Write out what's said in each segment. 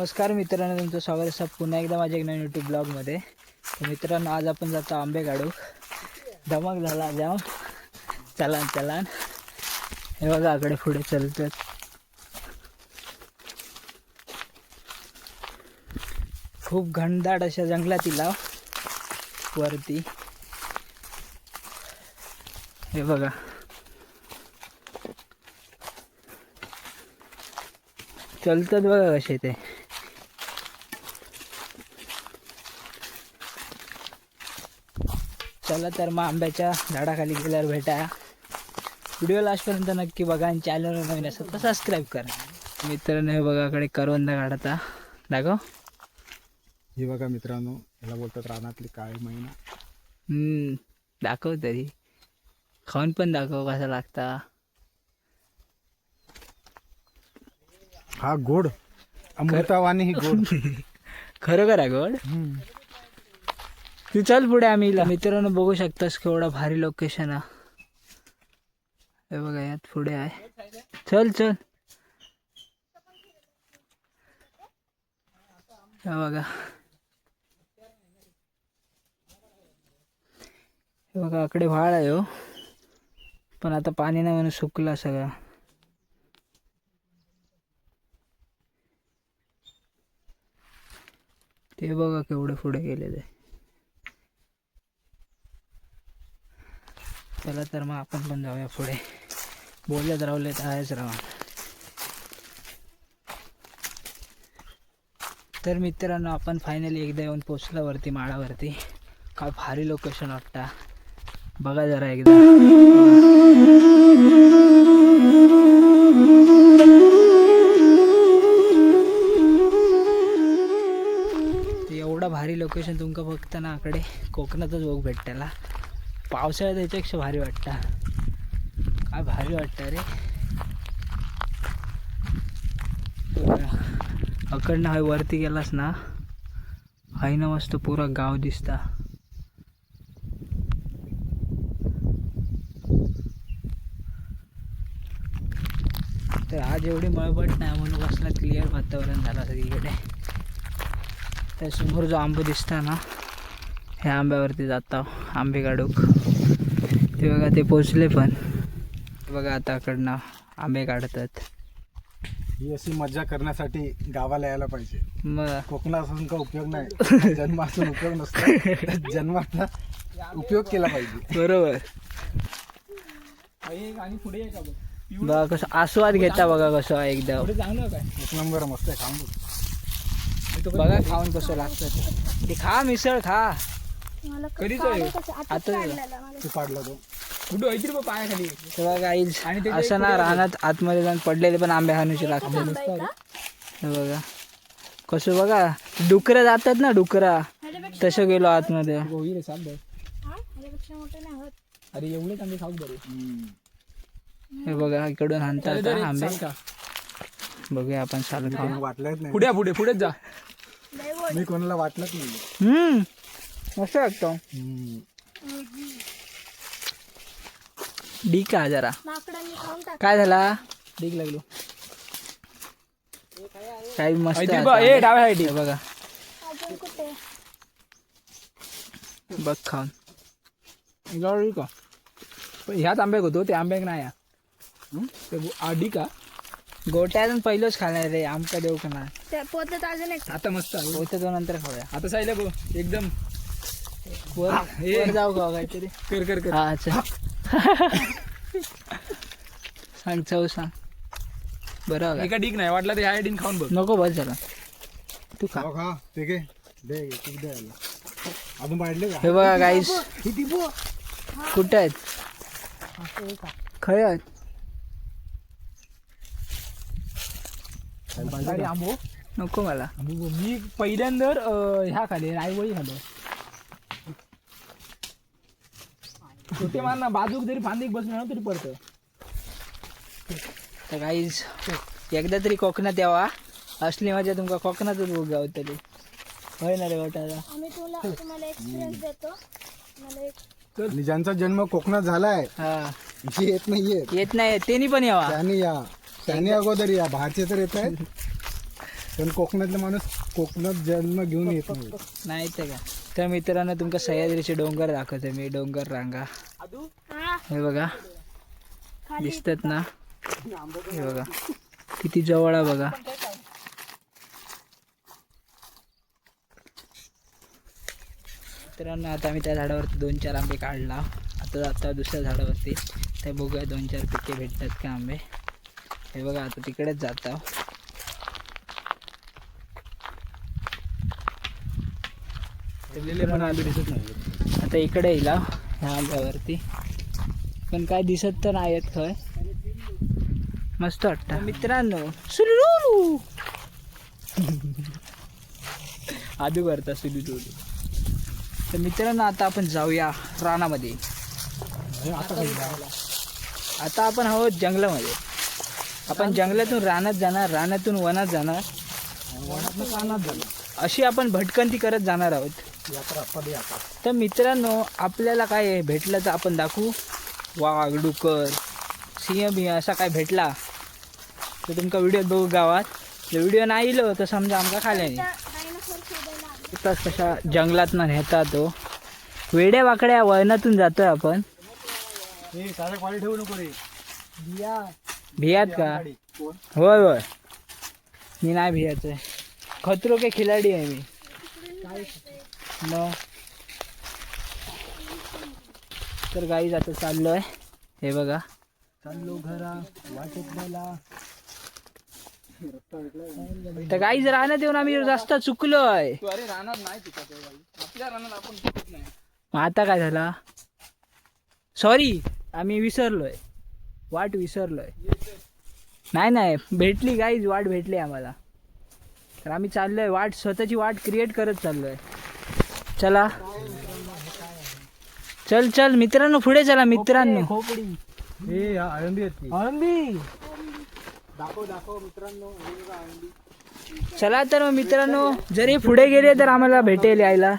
नमस्कार मित्रांनो, तुमचं स्वागत आहे पुन्हा एकदा माझ्या एक नवीन यूट्यूब ब्लॉगमध्ये. तर मित्रांनो, आज आपण जातो आंबे काढू. धमक झाला जाम. चलान हे बघा आकडे पुढे चलतात. खूप घनदाट अशा जंगलातील लाव वरती हे बघा. चलतात बघा कसे ते. चला तर मग आंब्याच्या झाडाखाली गेल्यावर भेटा. व्हिडिओ लास्टपर्यंत नक्की बघा आणि चॅनल नवीन असेल तर सबस्क्राईब करा. मित्रांनो, हे बघा कडे करवंदा काढता. दाखव. हे बघा मित्रांनो, याला बोलतात रानातली काळी मैना. दाखव तरी, खाऊन पण दाखव कसा लागता. हा गोड अमृतावाणी ही गोड. खरं करा गोड. तू चल पुढे. आम्ही मित्रांनो बघू शकतास केवढा भारी लोकेशन हा. हे बघा यात पुढे आहे. चल हे बघा. हे बघा आकडे भाळ आहे हो, पण आता पाणी नाही म्हणून सुकला सगळा. ते बघा केवढे पुढे गेलेले. चला तर मग आपण पण जाऊया पुढे. बोलत रावलेत आहेच राहा. तर मित्रांनो, आपण फायनली एकदा येऊन पोचलो वरती माळावरती. काय भारी लोकेशन वाटता, बघा जरा एकदा. एवढा भारी लोकेशन तुमका फक्त ना आकडे कोकणातच बघ भेटताला. पावसाळ्यात याच्यापेक्षा भारी वाटतं. काय भारी वाटतं रे. अकडनं हाय वरती गेलास ना, हाय ना मस्त पुरा गाव दिसता. तर आज एवढी मळबट नाही म्हणून कसला क्लिअर वातावरण झालं सगळीकडे. त्या समोर जो आंबे दिसता ना, ह्या आंब्यावरती जाता आंबे काढूक. ते बघा ते पोचले पण. बघा आता कडनं आंबे काढतात. ही अशी मजा करण्यासाठी गावाला यायला पाहिजे. मग कोकणात असून का उपयोग नाही, जन्मासून उपयोग नसतो. जन्माचा उपयोग केला पाहिजे. बरोबर. बघा कसं आस्वाद घेता बघा कसं आहे एकदम. एक नंबर मस्त आहे. खाऊन बघा खाऊन कसं लागतं ते. खा मिसळ खा. कधीच आता तू काढला तो कुठं पायाखाली. तेव्हा गाईज असं ना रानात आतमध्ये जाऊन पडलेले पण आंबे हाणूचे लागतात. हे बघा कसं बघा. डुकरं जातात ना, डुकरा तसं गेलो आतमध्ये. अरे एवढेच आंबे खाऊ बरे. हे बघा इकडून हाणतात आंबे. बघूया आपण चालू खाऊ. वाटलंच नाही. पुढेच जा. मी कोणाला वाटलंच नाही. मस्त लागतो. डी का जरा काय झाला. डीक लागलो काय मस्त आहे. बघा बघ खाऊन. का ह्याच आंब्याक होतो ते आंब्याक नाही. आडी का गोट्यातून पहिलंच खाणार रे. आमका देऊ का नाही आता मस्त होतं तो नंतर खाऊया. आता सायला बघ एकदम वर जाऊ का काहीतरी कर. हा अच्छा सांग चव सांग बरं. एका डीक नाही वाटला ते ह्या डीन खाऊन बघ. नको बस झाला तू खा. खा ते घे दे अजून वाढले का. हे बघा गाईस कुठे आहेत. खरे आहेत. आंबो नको मला. मी पहिल्यांदा ह्या खाले आईवळी खालो. छोटे मान ना बाजूक जरी फांदीक बसलो ना तरी पडतं. तर गाईज एकदा तरी कोकणात यावा. असली मजा तुमका कोकणातच बघ गावतली. होय ना रे वाटायला. आणि ज्यांचा जन्म कोकणात झालाय हा जे येत नाही त्यांनी पण यावा. त्यांनी अगोदर या. बाहेरचे तर येत आहेत. पण कोकणातला माणूस कोकणात जन्म घेऊन येत नाही. नाही तर का. तर मित्रांनो तुमका सह्याद्रीचे डोंगर दाखवते मी, डोंगर रांगा. हे बघा दिसतात ना, हे बघा किती जवळ आहे बघा. मित्रांनो आता आम्ही त्या झाडावरती 2-4 आंबे काढला. आता जाता दुसऱ्या झाडावरती, ते बघूया 2-4 पिके भेटतात का आंबे. हे बघा आता तिकडेच जाता. पण आंबे दिसत नाही. आता इकडे येईल ह्या आंब्यावरती, पण काय दिसत तर नाही आहेत खय. मस्त वाटतं मित्रांनो. सुलुलुलु आदू करता सुलुलुलु. तर मित्रांनो आता आपण जाऊया रानामध्ये. आता आपण आहोत जंगलामध्ये. आपण जंगलातून रानात जाणार, रानातून वनात जाणार, अशी आपण भटकंती करत जाणार आहोत. तर मित्रांनो आपल्याला काय भेटलं तर आपण दाखवू. वाघ, डुकर, सिंह बिंह असा काय भेटला तर तुमका व्हिडिओत बघू गावात. जर व्हिडिओ नाही इलो तर समजा आमका खाल्याने. तसं कशा जंगलातनं नेता तो. वेड्या वाकड्या वनातून जातोय आपण. ठेवू नको रे. भियात का? होय होय, मी नाही भियाच आहे. खतरो के खिलाडी आहे मी. मग तर गाईज आता चाललोय. हे बघा चाललो घरा वाटेत मला. तर गाईज रानात येऊन आम्ही रस्ता चुकलोय. मग आता काय झाला, सॉरी आम्ही विसरलोय, वाट विसरलोय. नाही भेटली गाईज, वाट भेटली आम्हाला. तर आम्ही चाललोय वाट, स्वतःची वाट क्रिएट करत चाललोय. चला चल चल मित्रांनो, पुढे चला मित्रांनो. हे आळंबी आहेत. आळंबी दाखव मित्रांनो. चला तर मग मित्रांनो, जरी पुढे गेले तर आम्हाला भेटेल यायला.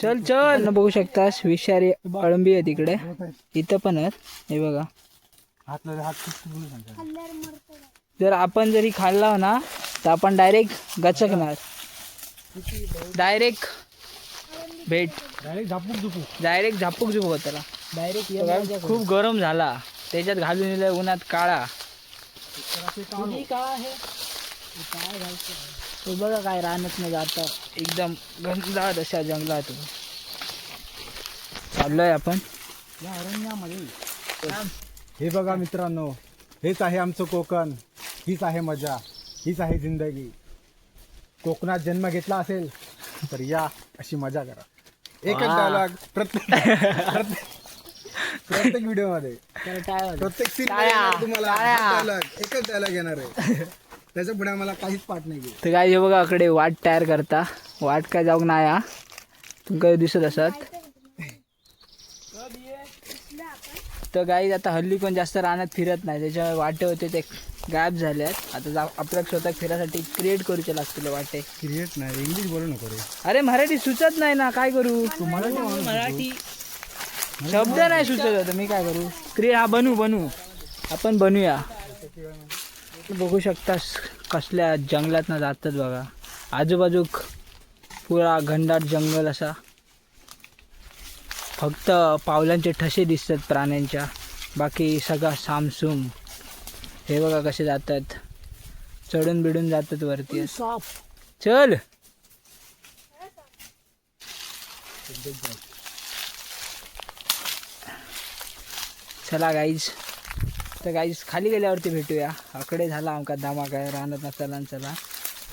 चल चल बघू शकतास विषारी अळंबी आहे तिकडे, इथं पण आहेत. हे बघा जर आपण जरी खाल्ला ना तर आपण डायरेक्ट गचकणार. डायरेक्ट भेट, डायरेक्ट झापूक झुपूक त्याला. डायरेक्ट खूप गरम झाला, त्याच्यात घालून दिलं उन्हात काळा. तो बघा काय रानात न जाता एकदम घनदाट अशा जंगलात चाललोय आपण या अरण्यामध्ये. हे बघा मित्रांनो, हेच आहे आमचं कोकण. हीच आहे मजा, हीच आहे जिंदगी. कोकणात जन्म घेतला असेल तर या अशी मजा करा. एकच डायलॉग प्रत्येक व्हिडिओ मध्ये, प्रत्येक सीन तुम्हाला डायलॉग, एकच डायलॉग येणार आहे. त्याच्या पुढे आम्हाला काहीच पाठ नाही. तर काय बघा अकडे वाट तयार करता. वाट काय जाऊक नाही हा, तुमका दिसत असत. तर गाईज आता हल्ली कोण जास्त रानात फिरत नाही, त्याच्यामुळे वाटे होते ते गायब झाल्यात. आता आपल्याला स्वतः फिरासाठी क्रिएट करूचे लागतील वाटे. क्रिएट नाही, इंग्लिश बोलू नको रे. अरे मराठी सुचत नाही ना, काय करू. मराठी शब्द नाही सुचत होतं, मी काय करू. हा बनू आपण बनूया. बघू शकतास कसल्या जंगलात ना जातात बघा. आजूबाजूक पुरा घनदाट जंगल असा, फक्त पावलांचे ठसे दिसतात प्राण्यांच्या, बाकी सगळा सामसूम. हे बघा कसे जातात, चढून बिडून जातात वरती. चल चला गाईज. तर गाईज खाली गेल्यावरती भेटूया. आकडे झाला आमका दामा काय राहणार नसताना. चला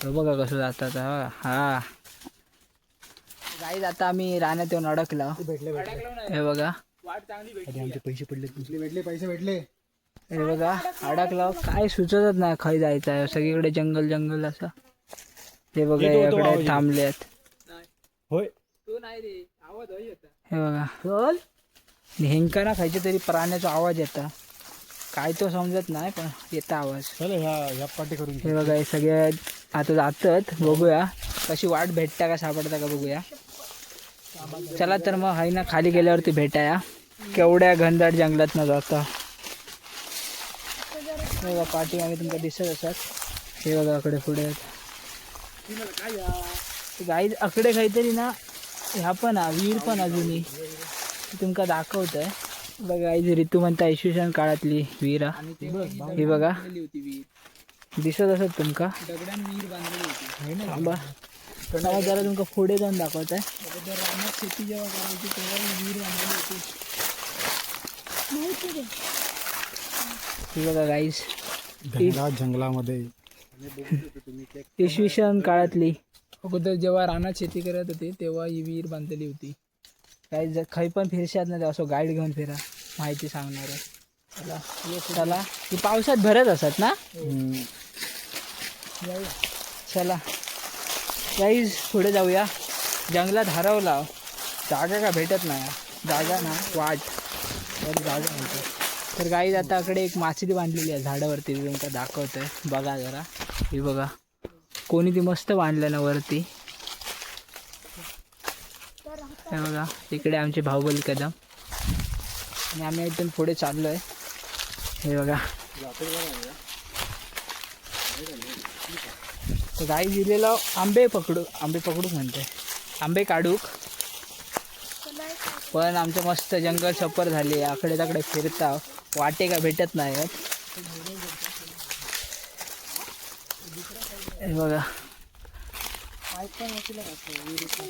तो बघा कसं जातात. हा गाईज आता आम्ही रानात येऊन अडकला. हे बघा पैसे पडले, पैसे भेटले. हे बघा अडकला, काय सुचतच नाही खाई जायचं आहे. सगळीकडे जंगल जंगल असं. ते बघा याकडे थांबलेत. हे बघा हेंकाना खायचे तरी प्राण्याचा आवाज येता, काय तो समजत नाही पण येता आवाज. हे बघा हे सगळे आता जातात. बघूया कशी वाट भेटता का सापडता का बघूया. चला तर मग हाय ना खाली गेल्यावरती भेटाया. केवढ्या घनदाट जंगलात न जाता. बघा पाठीमागे तुमका दिसत असतात. हे बघा अकडे पुढे आहेत. गाईज अकडे काहीतरी ना ह्या पण विहीर पण अजूनही तुमका दाखवत आहे. बघा गाईज ऋतू म्हणता इसवी काळातली विहीर ही बघा दिसत असत तुमका. थांबा थांबा जरा तुमका पुढे जाऊन दाखवत आहे. रानात शेती जेव्हा करायची तेव्हा विहीर बांधलेली होती. ही बघा गाईज जंगलामध्ये इसवी काळातली अगोदर जेव्हा रानात शेती करत होते तेव्हा ही विहीर बांधलेली होती. काही काही पण फिरशात नाही असं गाईड घेऊन फिरा माहिती सांगणार आहे. चला चला ती पावसात भरत असत ना. चला गाईज पुढे जाऊया. जंगलात हरवला जागा का भेटत नाही. जागा ना वाट जागा म्हणतो. तर गाईज आता इकडे एक मासळी बांधलेली आहे झाडावरती तुमका दाखवत आहे. बघा जरा ही बघा कोणी ती मस्त बांधलं ना वरती. हे बघा इकडे आमचे बाहुबली कदम आणि आम्ही इथून पुढे चाललो आहे. हे बघा तर गाई दिलेलं आंबे पकडू म्हणते आंबे काढूक. पण आमचं मस्त जंगल सफर झाली. आकडे ताकडे फिरता वाटे का भेटत नाही. हे बघा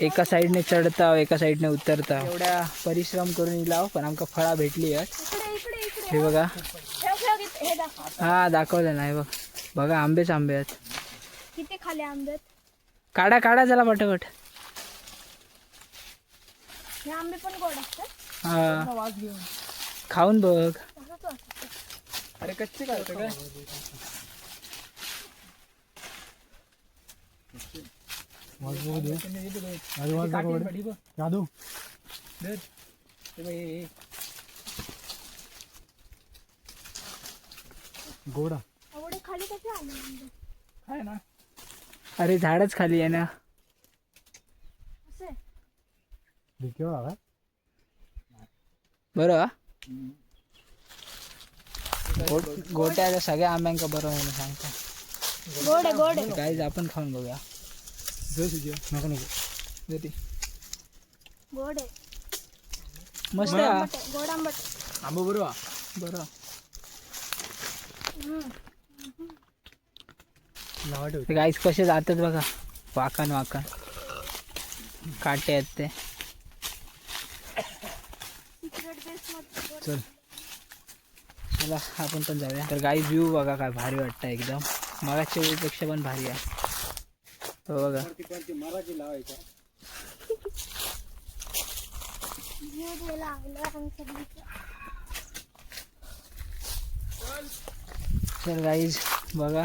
एका साईडने चढता एका साईडने उतरता. एवढ्या परिश्रम करून इलाव पण आमका फळा भेटली आहेत. हे बघा हा दाखवलं नाही बघ. बघा आंबेच आंबे आहेत. किती खाले आंबे? काढा काढा चला पटापट. हे आंबे पण गोड असतात. हा खाऊन बघ. अरे कच्चे काय काय गोडा एवढे खाली कसे आले आंबे? आहे ना. अरे झाडच खाली आहे ना. असे बरं गोट्या सगळ्या आंब्यांका बरं म्हणून सांगता. गोड आहे गोड आहे. गाईज आपण खाऊन बघूया. नको नको गोड आहे मस्त गोड आंबट आहे, गोड आंबट आहे. आंबा बरोबर बरं. गाईज कसे जातात बघा वाकण वाकण काटे आहेत ते. सिक्रेट बेस मध्ये चल चला आपण पण जाऊया. तर गाईज व्ह्यू बघा काय भारी वाटतं एकदम. मगाच्या वेळीपेक्षा पण भारी आहे. हो बघा जीव द्यायला आलं आणि सगळीचं. तर गाईज बघा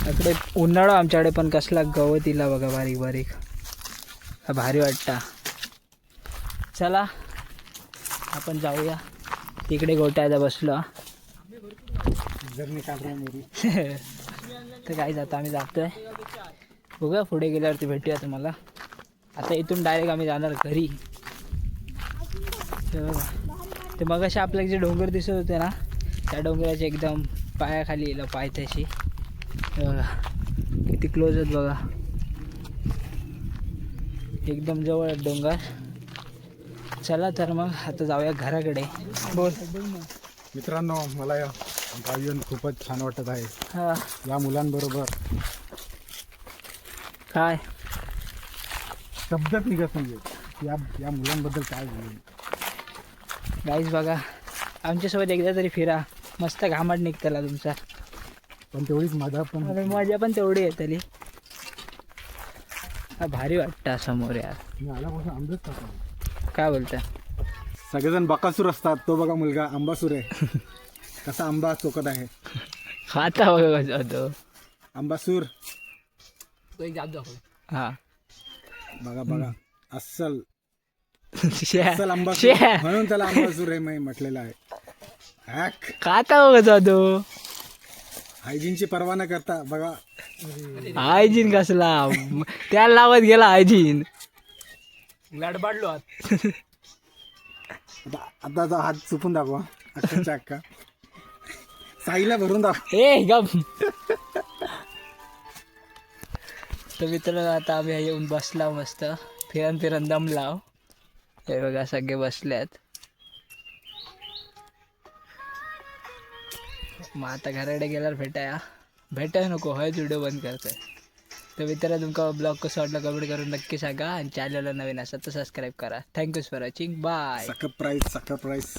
इकडे उन्हाळा आमच्याकडे पण कसला गवतीला बघा बारीक बारीक भारी वाटता. चला आपण जाऊया तिकडे गोट्याला बसलो. तर गाईज आता आम्ही जातोय. बघूया पुढे गेल्यावरती भेटूया तुम्हाला. आता इथून डायरेक्ट आम्ही जाणार घरी. ते मग असे आपल्याला जे डोंगर दिसत होते ना त्या डोंगराचे एकदम पायाखाली येईल पायथ्याशी. बघा किती क्लोज आहेत बघा एकदम जवळ आहेत डोंगर. चला तर मग आता जाऊया घराकडे. बोल मित्रांनो मला गावी येऊन खूपच छान वाटत आहे. हा या मुलांबरोबर काय शब्दच निघत नाही. या मुलांबद्दल काय बोलू. गाईज बघा आमच्यासोबत एकदा तरी फिरा. मस्त घामाट निघताला तुमचा. पण तेवढीच मजा पण आणि मजा पण तेवढी येतली. भारी वाटतं समोर यार. मी आल्यापासून आंबेच खातो. काय बोलता. सगळेजण बकासूर असतात. तो बघा मुलगा आंबासूर आहे. कसा आंबा चोकत आहे. खाता बघा कसा होतो आंबासूर. तो एक जाब दाखव. हा बघा बघा अस्सल शे अस्सल आंबा शे म्हणून त्याला आंबासूर हे मी म्हटलेलं आहे. हॅक खाता बघा जातो. हायजीनची पर्वा न करता बघा. हायजीन कसला त्याला लावत गेला हायजीन. लडबाडलो आता हात चुकून दाखवा. अक्काच्या अक्का साईला भरून दाख. ए गप. तर मित्रांनो आता आम्ही येऊन बसला मस्त फिरन फिरन दमलाव. हे बघा सगळे बसल्यात. मग आता घराकडे गेल्यावर भेटाय नको हयच व्हिडिओ बंद करतोय. तर मित्रांनो तुमका ब्लॉग कसं वाटलं कमेंट करून नक्की सांगा आणि चॅनलला नवीन असाल तर सबस्क्राईब करा. Thank you for watching. Bye. Surprise